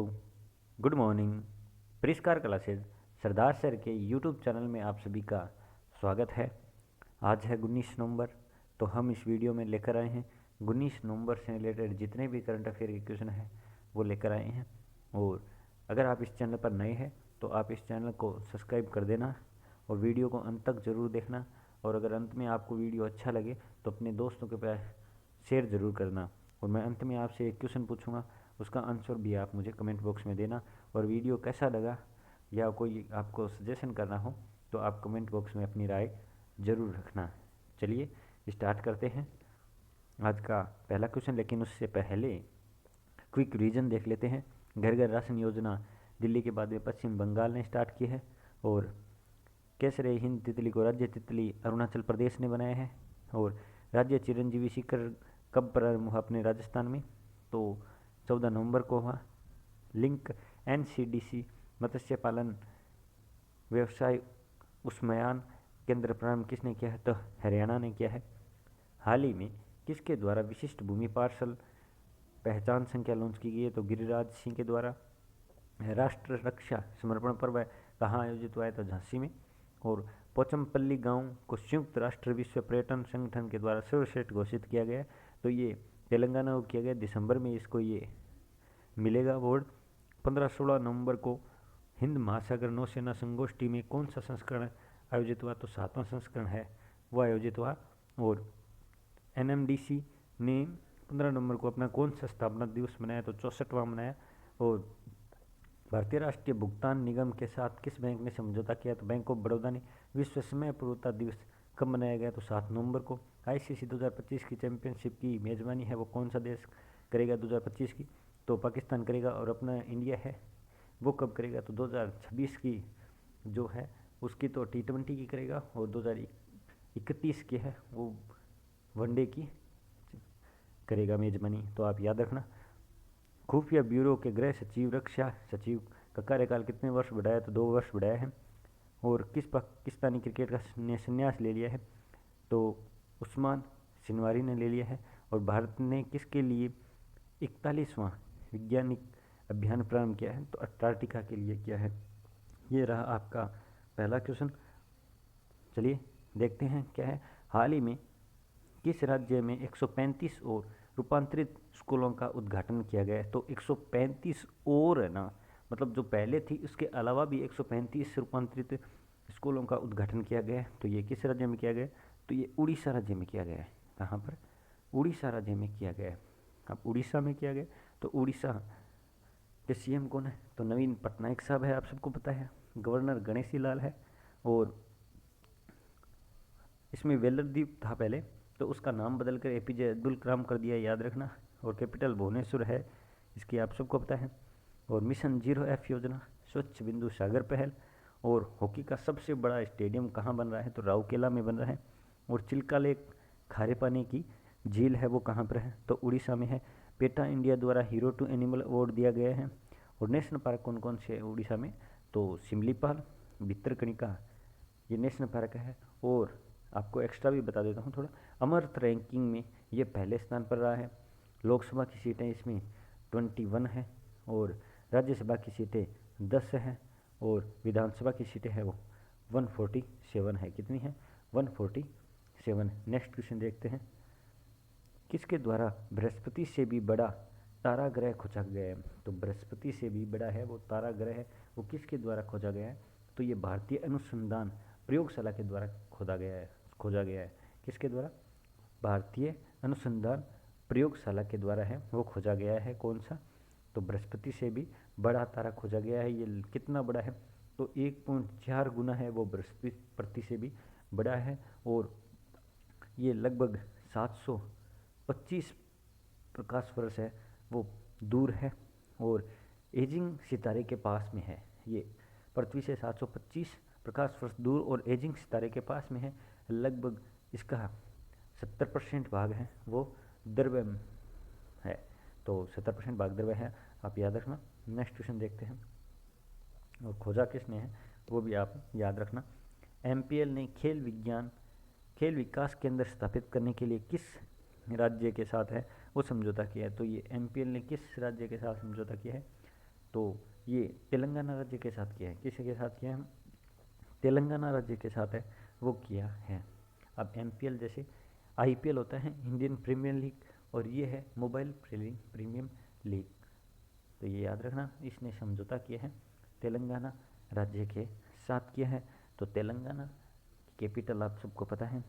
Good morning. परिष्कार classes सरदार sir के YouTube channel में आप सभी का स्वागत है। आज है 19 नवंबर। तो हम इस वीडियो में लेकर आए हैं 19 नवंबर से रिलेटेड जितने भी करंट अफेयर के क्वेश्चन हैं वो लेकर आए हैं। और अगर आप इस चैनल पर नए हैं तो आप इस चैनल को सब्सक्राइब कर देना और वीडियो को अंत तक ज़रूर देखना। और अगर अंत में आपको वीडियो अच्छा लगे तो अपने दोस्तों के पास शेयर ज़रूर करना। और मैं अंत में आपसे एक क्वेश्चन पूछूंगा, उसका आंसर भी आप मुझे कमेंट बॉक्स में देना। और वीडियो कैसा लगा या कोई आपको सजेशन करना हो तो आप कमेंट बॉक्स में अपनी राय ज़रूर रखना। चलिए स्टार्ट करते हैं आज का पहला क्वेश्चन। लेकिन उससे पहले क्विक रीजन देख लेते हैं। घर घर राशन योजना दिल्ली के बाद में पश्चिम बंगाल ने स्टार्ट की है। और केसरे हिंद तितली को राज्य तितली अरुणाचल प्रदेश ने बनाया है। और राज्य चिरंजीवी शिखर कब प्रारंभ हुआ अपने राजस्थान में, तो 14 नवंबर को हुआ। लिंक एनसीडीसी मत्स्य पालन व्यवसाय उष्मायान केंद्र प्रारंभ किसने किया है, तो हरियाणा ने किया है। हाल ही में किसके द्वारा विशिष्ट भूमि पार्सल पहचान संख्या लॉन्च की गई है, तो गिरिराज सिंह के द्वारा। राष्ट्र रक्षा समर्पण पर्व कहाँ आयोजित हुआ है, तो झांसी में। और पोचमपल्ली गांव को संयुक्त राष्ट्र विश्व पर्यटन संगठन के द्वारा सर्वश्रेष्ठ घोषित किया गया है, तो ये तेलंगाना को किया गया। दिसंबर में इसको ये मिलेगा अवार्ड। 15-16 नवंबर को हिंद महासागर नौसेना संगोष्ठी में कौन सा संस्करण आयोजित हुआ, तो 7वां संस्करण है वो आयोजित हुआ। और एनएमडीसी ने 15 नवंबर को अपना कौन सा स्थापना दिवस मनाया, तो 64वां मनाया। और भारतीय राष्ट्रीय भुगतान निगम के साथ किस बैंक ने समझौता किया, तो बैंक ऑफ बड़ौदा ने। विश्व समय पूर्वता दिवस कब मनाया गया, तो 7 नवंबर को। आईसीसी 2025 की चैंपियनशिप की मेजबानी है वो कौन सा देश करेगा 2025 की, तो पाकिस्तान करेगा। और अपना इंडिया है वो कब करेगा, तो 2026 की जो है उसकी तो T20 की करेगा। और 2031 की है वो वनडे की करेगा मेजबानी, तो आप याद रखना। खुफिया ब्यूरो के गृह सचिव रक्षा सचिव का कार्यकाल कितने वर्ष बढ़ाया, तो 2 वर्ष बढ़ाया है। और किस पाकिस्तानी क्रिकेटर ने संन्यास ले लिया है, तो उस्मान सिनवारी ने ले लिया है। और भारत ने किसके लिए 41वां वैज्ञानिक अभियान प्रारंभ किया है, तो अंटार्कटिका के लिए किया है। ये रहा आपका पहला क्वेश्चन। चलिए देखते हैं क्या है। हाल ही में किस राज्य में 135 और रूपांतरित स्कूलों का उद्घाटन किया गया है, तो 135 और है ना, मतलब जो पहले थी उसके अलावा भी 135 रूपांतरित स्कूलों का उद्घाटन किया गया है। तो ये किस राज्य में किया गया है, तो ये उड़ीसा राज्य में किया गया है। कहाँ पर, उड़ीसा राज्य में किया गया है। अब उड़ीसा में किया गया, तो उड़ीसा के सीएम कौन है, तो नवीन पटनायक साहब है, आप सबको पता है। गवर्नर गणेशी लाल है। और इसमें वेलरद्वीप था पहले, तो उसका नाम बदलकर एपीजे अब्दुल कलाम कर दिया, याद रखना। और कैपिटल भुवनेश्वर है, इसकी आप सबको पता है। और मिशन 0F योजना, स्वच्छ बिंदु सागर पहल। और हॉकी का सबसे बड़ा स्टेडियम कहाँ बन रहा है, तो राउरकेला में बन रहा है। और चिल्का लेक खारे पानी की झील है वो कहाँ पर है, तो उड़ीसा में है। पेटा इंडिया द्वारा हीरो टू एनिमल अवार्ड दिया गया है। और नेशनल पार्क कौन कौन से है उड़ीसा में, तो सिमलीपाल, भितरकनिका ये नेशनल पार्क है। और आपको एक्स्ट्रा भी बता देता हूँ थोड़ा, अमर्थ रैंकिंग में ये पहले स्थान पर रहा है। लोकसभा की सीटें इसमें 21 है। और राज्यसभा की सीटें 10 हैं। और विधानसभा की सीटें है वो 147 है। कितनी है, 147। नेक्स्ट क्वेश्चन देखते हैं। किसके द्वारा बृहस्पति से भी बड़ा तारा ग्रह खोजा गया है, तो बृहस्पति से भी बड़ा है वो तारा ग्रह है वो किसके द्वारा खोजा गया है, तो ये भारतीय अनुसंधान प्रयोगशाला के द्वारा खोजा गया है। किसके द्वारा, भारतीय अनुसंधान प्रयोगशाला के द्वारा है वो खोजा गया है। कौन सा, तो बृहस्पति से भी बड़ा तारा खोजा गया है। ये कितना बड़ा है, तो 1.4 गुना है वो बृहस्पति से भी बड़ा है। और ये लगभग 725 प्रकाश वर्ष है वो दूर है। और एजिंग सितारे के पास में है, ये पृथ्वी से 725 प्रकाश वर्ष दूर और एजिंग सितारे के पास में है। लगभग इसका 70% भाग है वो द्रव्य है, तो 70% भाग द्रव्य है, आप याद रखना। नेक्स्ट क्वेश्चन देखते हैं। और खोजा किसने है वो भी आप याद रखना। एमपीएल ने खेल विकास केंद्र स्थापित करने के लिए किस राज्य के साथ है वो समझौता किया है, तो ये एमपीएल ने किस राज्य के साथ समझौता किया है, तो ये तेलंगाना राज्य के साथ किया है। किसके साथ किया है? तेलंगाना राज्य के साथ है वो किया है। अब एमपीएल जैसे आईपीएल होता है इंडियन प्रीमियर लीग, और ये है मोबाइल प्रीमियम लीग। तो ये याद रखना, इसने समझौता किया है तेलंगाना राज्य के साथ किया है। तो तेलंगाना की कैपिटल आप सबको पता है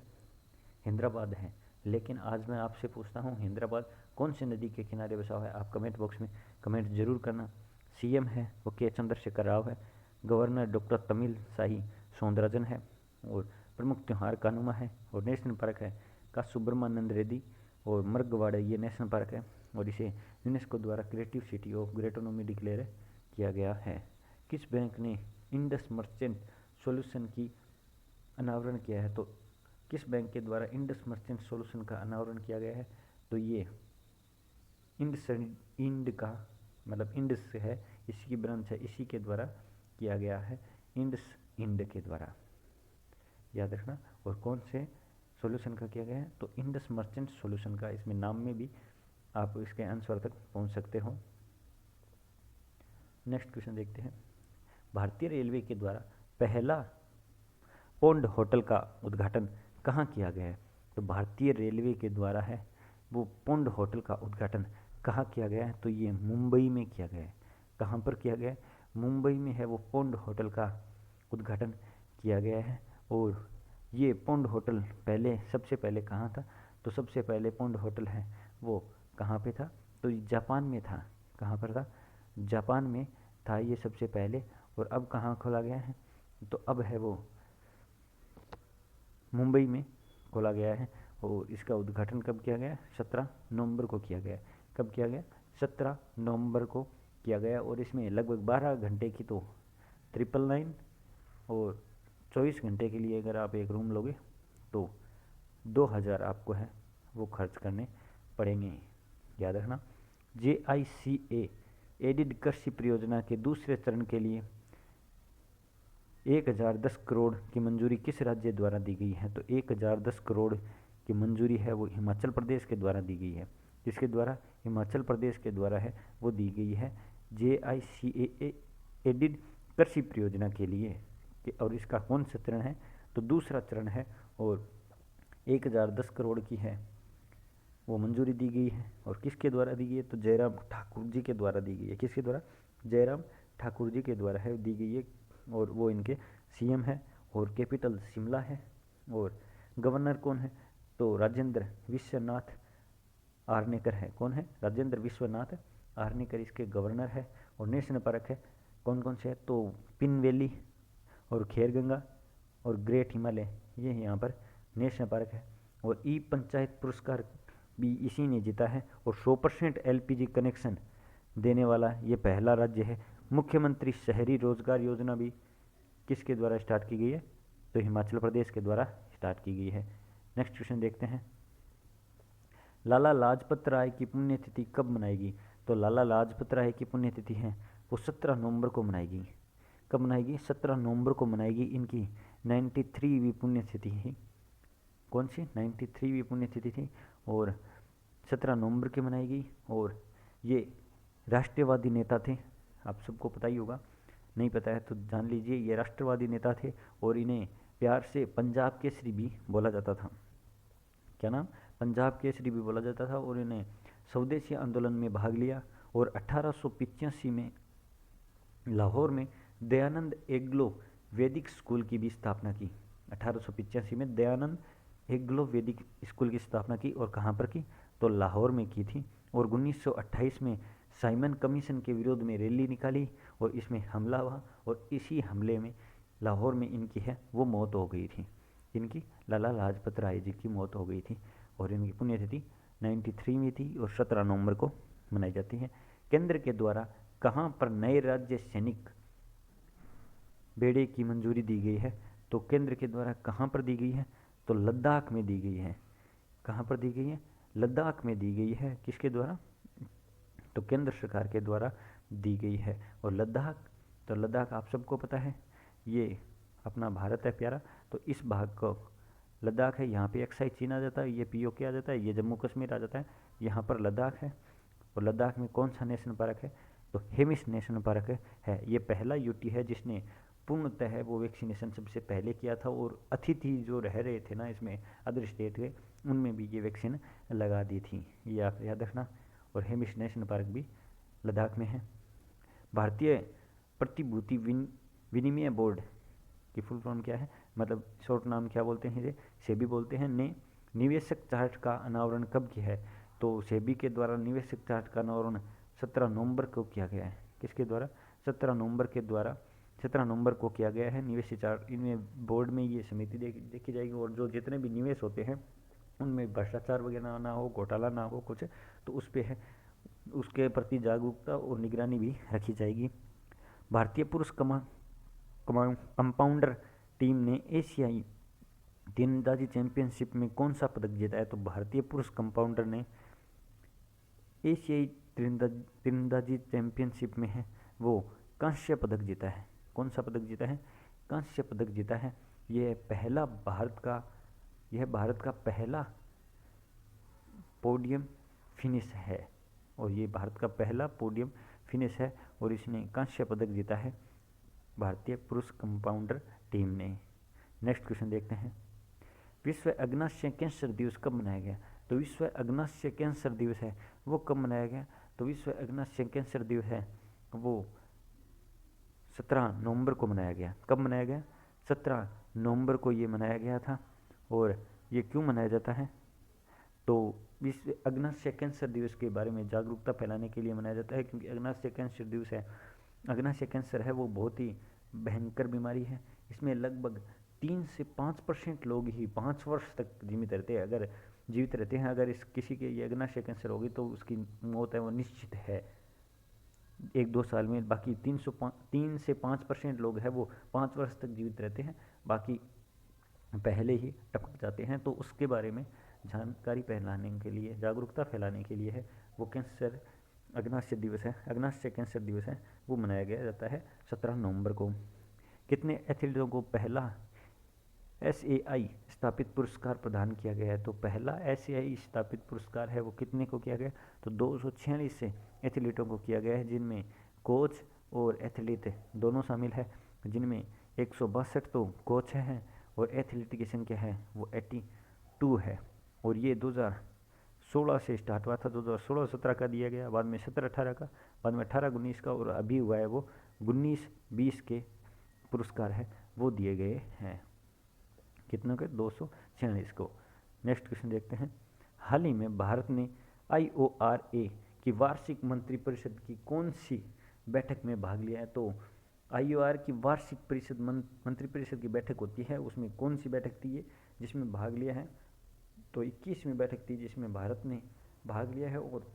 हैदराबाद है। लेकिन आज मैं आपसे पूछता हूँ हैदराबाद कौन सी नदी के किनारे बसा हुआ है? आप कमेंट बॉक्स में कमेंट जरूर करना। सीएम है वो के चंद्रशेखर राव है, गवर्नर डॉक्टर तमिलसाई सौंदरराजन है, और प्रमुख त्यौहार कानुमा है, और नेशनल पार्क है का सुब्रमण्यम रेड्डी और मर्गवाड़ा, ये नेशनल पार्क है, और इसे यूनेस्को द्वारा क्रिएटिव सिटी ऑफ ग्रेटोनोमी डिक्लेयर किया गया है। किस बैंक ने इंडस मर्चेंट सॉल्यूशन की अनावरण किया है? तो किस बैंक के द्वारा इंडस मर्चेंट सॉल्यूशन का अनावरण किया गया है? तो ये इंड का मतलब इंडस से है, इसी की ब्रांच है, इसी के द्वारा किया गया है, इंड के द्वारा, याद रखना। और कौन से सॉल्यूशन का किया गया है? तो इंडस मर्चेंट सॉल्यूशन का। इसमें नाम में भी आप इसके आंसर तक पहुंच सकते हो। नेक्स्ट क्वेश्चन देखते हैं। भारतीय रेलवे के द्वारा पहला पौंड होटल का उद्घाटन कहाँ किया गया है? तो भारतीय रेलवे के द्वारा है वो पौंड होटल का उद्घाटन कहाँ किया गया है? तो ये मुंबई में किया गया है। कहाँ पर किया गया है? मुंबई में है वो पौंड होटल का उद्घाटन किया गया है। और ये पौंड होटल पहले सबसे पहले कहाँ था? तो सबसे पहले पौंड होटल है वो कहाँ पे था? तो जापान में था। कहाँ पर था? जापान में था ये सबसे पहले। और अब कहाँ खोला गया है? तो अब है वो मुंबई में खोला गया है। और इसका उद्घाटन कब किया गया? 17 नवंबर को किया गया। कब किया गया? 17 नवंबर को किया गया। और इसमें लगभग 12 घंटे की तो 999, और 24 घंटे के लिए अगर आप एक रूम लोगे तो 2000 आपको है वो खर्च करने पड़ेंगे, याद रखना। JICA एडिड कृषि परियोजना के दूसरे चरण के लिए 1010 करोड़ की मंजूरी किस राज्य द्वारा दी गई है? तो 1010 करोड़ की मंजूरी है वो हिमाचल प्रदेश के द्वारा दी गई है। किसके द्वारा? हिमाचल प्रदेश के द्वारा है वो दी गई है JICA एडिड कृषि परियोजना के लिए। और इसका कौन सा चरण है? तो दूसरा चरण है, और 1010 करोड़ की है वो मंजूरी दी गई है। और किसके द्वारा दी गई है? तो जयराम ठाकुर जी के द्वारा दी गई है। किसके द्वारा? जयराम ठाकुर जी के द्वारा है दी गई है। और वो इनके सीएम है, और कैपिटल शिमला है। और गवर्नर कौन है? तो राजेंद्र विश्वनाथ आर्नेकर है। कौन है? राजेंद्र विश्वनाथ आर्नेकर इसके गवर्नर है। और नेशनल पार्क है कौन कौन से है? तो पिन वैली और खैरगंगा और ग्रेट हिमालय, ये यहाँ पर नेशनल पार्क है। और ई पंचायत पुरस्कार भी इसी ने जीता है। और 100% LPG कनेक्शन देने वाला ये पहला राज्य है। मुख्यमंत्री शहरी रोजगार योजना भी किसके द्वारा स्टार्ट की गई है? तो हिमाचल प्रदेश के द्वारा स्टार्ट की गई है। नेक्स्ट क्वेश्चन देखते हैं। लाला लाजपत राय की पुण्यतिथि कब मनाएगी? तो लाला लाजपत राय की पुण्यतिथि है वो 17 नवंबर को मनाएगी। कब मनाएगी? 17 नवंबर को मनाएगी। इनकी 93वीं पुण्यतिथि है। कौन सी? 93वीं पुण्यतिथि थी, और 17 नवंबर की मनाएगी। और ये राष्ट्रवादी नेता थे, आप सबको पता ही होगा, नहीं पता है तो जान लीजिए। ये राष्ट्रवादी नेता थे, और इन्हें प्यार से पंजाब केसरी भी बोला जाता था। क्या नाम? पंजाब केसरी भी बोला जाता था। और इन्हें स्वदेशी आंदोलन में भाग लिया। और 1885 में लाहौर में दयानंद एग्लो वैदिक स्कूल की भी स्थापना की। 1885 में दयानंद एग्लो वैदिक स्कूल की स्थापना की। और कहाँ पर की? तो लाहौर में की थी। और 1928 में साइमन कमीशन के विरोध में रैली निकाली, और इसमें हमला हुआ। और इसी हमले में लाहौर में इनकी है वो मौत हो गई थी। इनकी लाला लाजपत राय जी की मौत हो गई थी। और इनकी पुण्यतिथि 93 में थी, और 17 नवंबर को मनाई जाती है। केंद्र के द्वारा कहाँ पर नए राज्य सैनिक बेड़े की मंजूरी दी गई है? तो केंद्र के द्वारा कहाँ पर दी गई है? तो लद्दाख में दी गई है। कहाँ पर दी गई है? लद्दाख में दी गई है। किसके द्वारा? तो केंद्र सरकार के द्वारा दी गई है। और लद्दाख, तो लद्दाख आप सबको पता है ये अपना भारत है प्यारा। तो इस भाग को लद्दाख है, यहाँ पे एक्साई चीन आ जाता है, ये POK आ जाता है, ये जम्मू कश्मीर आ जाता है, यहाँ पर लद्दाख है। और लद्दाख में कौन सा नेशनल पार्क है? तो हेमिस नेशनल पार्क है। ये पहला यूटी है जिसने पूर्णतः वो वैक्सीनेशन सबसे पहले किया था, और अतिथि जो रह रहे थे ना इसमें अदर स्टेट के, उनमें भी ये वैक्सीन लगा दी थी, ये आप याद रखना। और हेमिस नेशनल पार्क भी लद्दाख में है। भारतीय प्रतिभूति विनिमय बोर्ड की फुल फॉर्म क्या है, मतलब शॉर्ट नाम क्या बोलते हैं, इसे सेबी बोलते हैं, ने निवेशक चार्ट का अनावरण कब किया है? तो सेबी के द्वारा निवेशक चार्ट का अनावरण 17 नवंबर को किया गया है। किसके द्वारा? 17 नवंबर को किया गया है निवेश चार्ट। इनमें बोर्ड में ये समिति देखी जाएगी, और जो जितने भी निवेश होते हैं उनमें भ्रष्टाचार वगैरह ना हो, घोटाला ना हो कुछ, तो उस पर है, उसके प्रति जागरूकता और निगरानी भी रखी जाएगी। भारतीय पुरुष कंपाउंडर टीम ने एशियाई तीरंदाजी चैंपियनशिप में कौन सा पदक जीता है? तो भारतीय पुरुष कंपाउंडर ने एशियाई तीरंदाजी चैंपियनशिप में है वो कांस्य पदक जीता है। कौन सा पदक जीता है? कांस्य पदक जीता है। यह भारत का पहला पोडियम फिनिश है, और ये भारत का पहला पोडियम फिनिश है, और इसने कांस्य पदक जीता है भारतीय पुरुष कंपाउंडर टीम ने। नेक्स्ट क्वेश्चन देखते हैं। विश्व अग्नाशय कैंसर दिवस कब मनाया गया? तो विश्व अग्नाशय कैंसर दिवस है वो कब मनाया गया? तो विश्व अग्नाशय कैंसर दिवस है वो 17 नवंबर को मनाया गया। कब मनाया गया? 17 नवंबर को ये मनाया गया था। और ये क्यों मनाया जाता है? तो विश्व अग्नाशय कैंसर दिवस के बारे में जागरूकता फैलाने के लिए मनाया जाता है, क्योंकि अग्नाशय कैंसर दिवस है, अग्नाशय कैंसर है वो बहुत ही भयंकर बीमारी है। इसमें लगभग 3 से 5% लोग ही 5 वर्ष तक जीवित रहते हैं। अगर इस किसी के ये अग्नाशय कैंसर होगी तो उसकी मौत है वो निश्चित है 1-2 साल में। बाकी 3 से 5% लोग हैं वो 5 वर्ष तक जीवित रहते हैं, बाकी पहले ही टपक जाते हैं। तो उसके बारे में जानकारी फैलाने के लिए, जागरूकता फैलाने के लिए है वो कैंसर अग्नाशय दिवस है, अग्नाशय कैंसर दिवस है वो मनाया गया जाता है 17 नवंबर को। कितने एथलीटों को पहला SAI स्थापित पुरस्कार प्रदान किया गया है? तो पहला SAI स्थापित पुरस्कार है वो कितने को किया गया? तो 246 एथलीटों को किया गया है, जिनमें कोच और एथलीट दोनों शामिल है, जिनमें 162 तो कोच हैं और एथलीट की संख्या है वो 82 है। और ये 2016 से स्टार्ट हुआ था, 2016-17 का दिया गया, बाद में 17-18 का, बाद में 18-19 का, और अभी हुआ है वो 19-20 के पुरस्कार है वो दिए गए हैं। कितनों के? 246 को। नेक्स्ट क्वेश्चन देखते हैं। हाल ही में भारत ने IORA की वार्षिक मंत्रिपरिषद की कौन सी बैठक में भाग लिया है? तो IOR की वार्षिक मंत्रिपरिषद की बैठक होती है, उसमें कौन सी बैठक थी ये जिसमें भाग लिया है? तो 21वीं बैठक थी जिसमें भारत ने भाग लिया है, और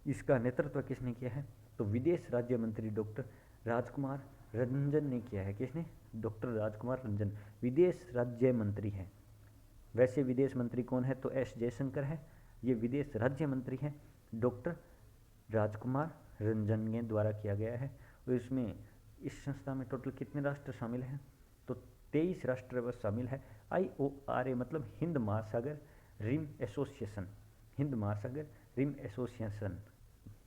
इसका नेतृत्व किसने किया है? तो विदेश राज्य मंत्री डॉक्टर राजकुमार रंजन ने किया है। किसने? डॉक्टर राजकुमार रंजन विदेश राज्य मंत्री है। वैसे विदेश मंत्री कौन है? तो S जयशंकर है। ये विदेश राज्य मंत्री है डॉक्टर राजकुमार रंजन के द्वारा किया गया है। और इसमें इस संस्था में टोटल कितने राष्ट्र शामिल हैं? तो 23 राष्ट्र बस शामिल है। IORA मतलब हिंद महासागर रिम एसोसिएशन, हिंद महासागर रिम एसोसिएशन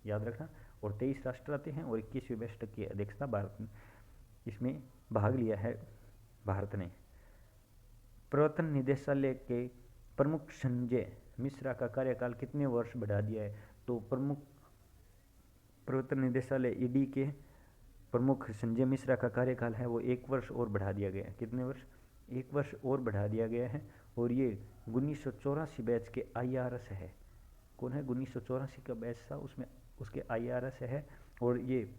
याद रखना। और 23 राष्ट्र आते हैं, और 21वीं बैठक की अध्यक्षता भारत ने इसमें भाग लिया है भारत ने। प्रवर्तन निदेशालय के प्रमुख संजय मिश्रा का कार्यकाल कितने वर्ष बढ़ा दिया है? तो प्रवर्तन निदेशालय ED के प्रमुख संजय मिश्रा का कार्यकाल है वो 1 वर्ष और बढ़ा दिया गया है। कितने वर्ष? 1 वर्ष और बढ़ा दिया गया है। और ये 1984 बैच के IRS है। कौन है? 1984 का बैच था, उसमें उसके IRS है। और ये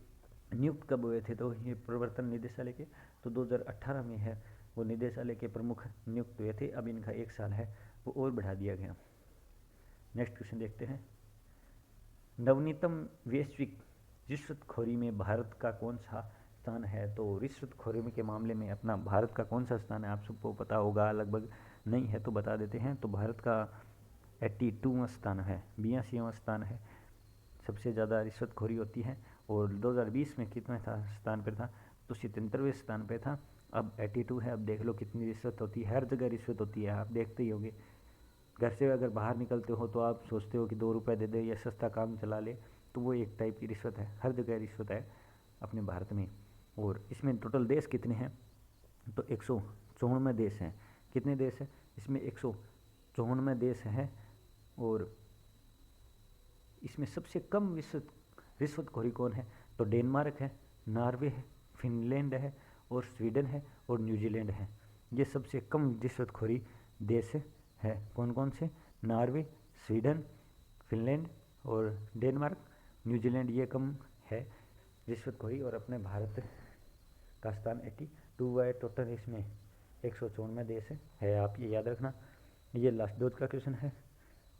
नियुक्त कब हुए थे? तो ये प्रवर्तन निदेशालय के तो 2018 में है वो निदेशालय के प्रमुख नियुक्त हुए थे। अब इनका 1 साल है वो और बढ़ा दिया गया। नेक्स्ट क्वेश्चन देखते हैं। नवनीतम वैश्विक रिश्वतखोरी में भारत का कौन सा स्थान है? तो रिश्वतखोरी के मामले में अपना भारत का कौन सा स्थान है? आप सबको पता होगा लगभग, नहीं है तो बता देते हैं। तो भारत का 82वां स्थान है, 82वां स्थान है। सबसे ज़्यादा रिश्वतखोरी होती है। और 2020 में कितने स्थान पर था? तो 77वें स्थान पे था। अब 82 है। अब देख लो कितनी रिश्वत होती है, हर जगह रिश्वत होती है, आप देखते ही होंगे। घर से अगर बाहर निकलते हो तो आप सोचते हो कि 2 रुपये दे दे या सस्ता काम चला ले, तो तो वो एक टाइप की रिश्वत है, हर जगह रिश्वत है अपने भारत में। और इसमें टोटल देश कितने हैं, तो 154 देश हैं। कितने देश हैं इसमें, 154 देश हैं। और इसमें सबसे कम रिश्वतखोरी कौन है, तो डेनमार्क है, नॉर्वे है, फिनलैंड है और स्वीडन है और न्यूजीलैंड है। ये सबसे कम रिश्वतखोरी देश है। कौन कौन से, नॉर्वे, स्वीडन, फिनलैंड और डेनमार्क, न्यूजीलैंड, ये कम है रिश्वतखोरी। और अपने भारत का स्थान 82 है। टोटल इसमें 154 देश है, आप ये याद रखना। ये लास्ट डोज का क्वेश्चन है।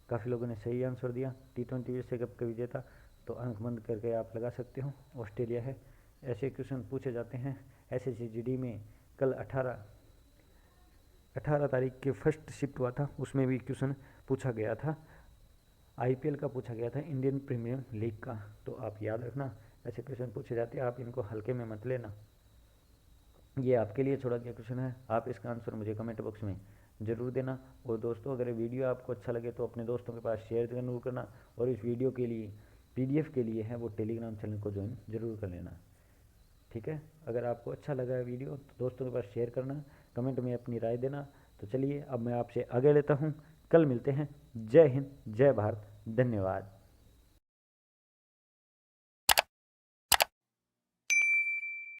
काफ़ी लोगों ने सही आंसर दिया। T20 विश्व कप का विजेता, तो अंक बंद करके आप लगा सकते हो, ऑस्ट्रेलिया है। ऐसे क्वेश्चन पूछे जाते हैं। SSGD में कल 18 तारीख के फर्स्ट शिफ्ट हुआ था, उसमें भी क्वेश्चन पूछा गया था। IPL का पूछा गया था, इंडियन प्रीमियर लीग का। तो आप याद रखना, ऐसे क्वेश्चन पूछे जाते हैं, आप इनको हल्के में मत लेना। ये आपके लिए छोड़ा गया क्वेश्चन है, आप इसका आंसर मुझे कमेंट बॉक्स में ज़रूर देना। और दोस्तों, अगर वीडियो आपको अच्छा लगे तो अपने दोस्तों के पास शेयर जरूर करना। और इस वीडियो के लिए PDF के लिए है वो टेलीग्राम चैनल को ज्वाइन जरूर कर लेना, ठीक है। अगर आपको अच्छा लगा है वीडियो तो दोस्तों के पास शेयर करना, कमेंट में अपनी राय देना। तो चलिए अब मैं आपसे आगे लेता हूँ, कल मिलते हैं। जय हिंद, जय भारत, धन्यवाद।